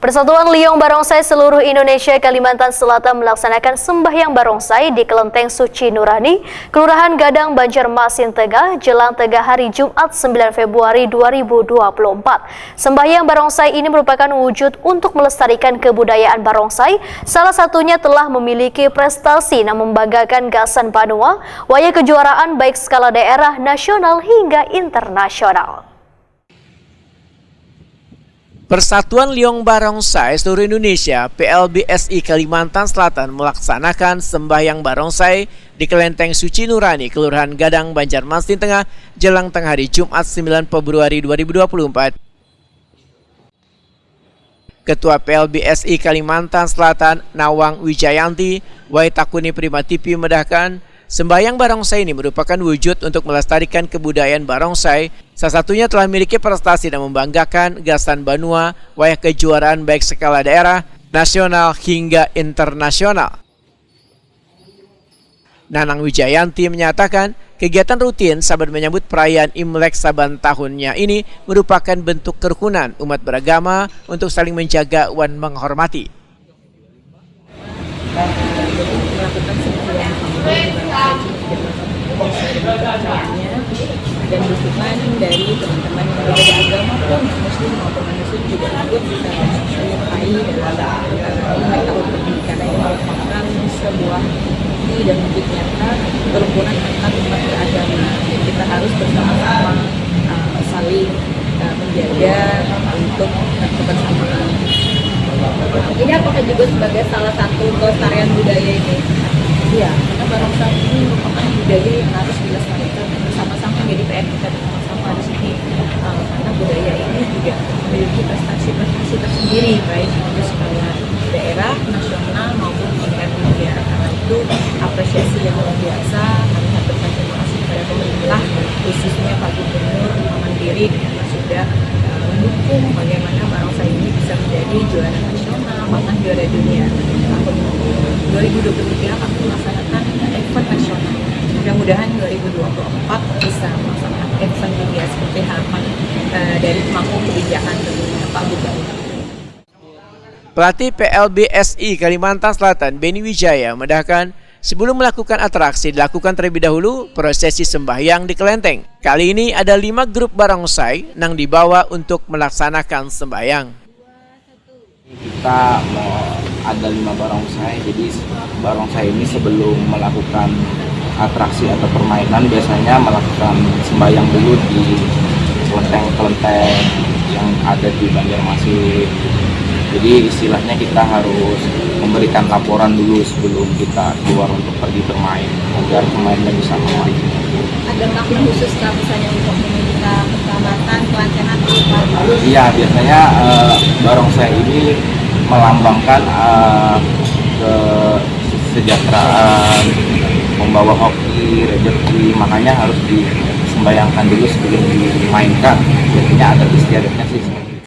Persatuan Liong Barongsai seluruh Indonesia Kalimantan Selatan melaksanakan sembahyang barongsai di Kelenteng Suci Nurani, Kelurahan Gadang, Banjarmasin Tengah, jelang tengah hari Jumat 9 Februari 2024. Sembahyang barongsai ini merupakan wujud untuk melestarikan kebudayaan barongsai, salah satunya telah memiliki prestasi yang membanggakan Gasan Banua, waya kejuaraan baik skala daerah, nasional hingga internasional. Persatuan Liong Barongsai seluruh Indonesia PLBSI Kalimantan Selatan melaksanakan sembahyang barongsai di Kelenteng Suci Nurani, Kelurahan Gadang, Banjarmasin Tengah, jelang tengah hari Jumat 9 Februari 2024. Ketua PLBSI Kalimantan Selatan Nawang Wijayanti Waitakuni Prima TV medahkan sembahyang barongsai ini merupakan wujud untuk melestarikan kebudayaan barongsai. Salah satunya telah memiliki prestasi dan membanggakan Gasan Banua, wayah kejuaraan baik skala daerah, nasional hingga internasional. Nanang Wijayanti menyatakan kegiatan rutin sahabat menyambut perayaan Imlek saban tahunnya ini merupakan bentuk kerukunan umat beragama untuk saling menjaga dan menghormati. Dan dukungan dari teman-teman yang berbeda agama pun muslim maupun non-muslim juga ikut menyertai dalam Imlek tahun ini, karena ini merupakan sebuah bukti dan wujud nyata kerukunan antar umat beragama. Kita harus bersama-sama saling menjaga untuk kebersamaan. Ini apakah juga sebagai salah satu kelestarian budaya ini? Iya, karena barongsai ini merupakan budaya yang harus dilestarikan bersama-sama, jadi PR kita bersama-sama di sini. Karena budaya ini juga memiliki prestasi-prestasi tersendiri, baik di skala daerah, nasional maupun tingkat dunia. Karena itu apresiasi yang luar biasa. Kami haturkan terima kasih kepada pemerintah, khususnya Pak Gubernur Mandiri, yang sudah mendukung bagaimana barongsai ini bisa menjadi juara nasional bahkan juara dunia. Tahun 2023 kami melaksanakan event nasional. Mudah-mudahan 2024 bisa melaksanakan event dunia seperti harapan dari pemangku kebijakan Pak Gubernur. Pelatih PLBSI Kalimantan Selatan Beni Wijaya medahkan sebelum melakukan atraksi dilakukan terlebih dahulu prosesi sembahyang di kelenteng. Kali ini ada 5 grup barongsai yang dibawa untuk melaksanakan sembahyang. Kita mau ada 5 barongsai, jadi barongsai ini sebelum melakukan atraksi atau permainan biasanya melakukan sembahyang dulu di kelenteng-kelenteng yang ada di Banjarmasin. Jadi istilahnya kita harus memberikan laporan dulu sebelum kita keluar untuk pergi bermain agar pemainnya bisa aman. Ada makna khusus nggak misalnya untuk meminta keselamatan, kelancaran apa? Iya, biasanya barongsai ini melambangkan kesejahteraan, membawa hoki, rezeki, makanya harus disembayangkan dulu sebelum dimainkan. Biasanya ada istiadatnya sih.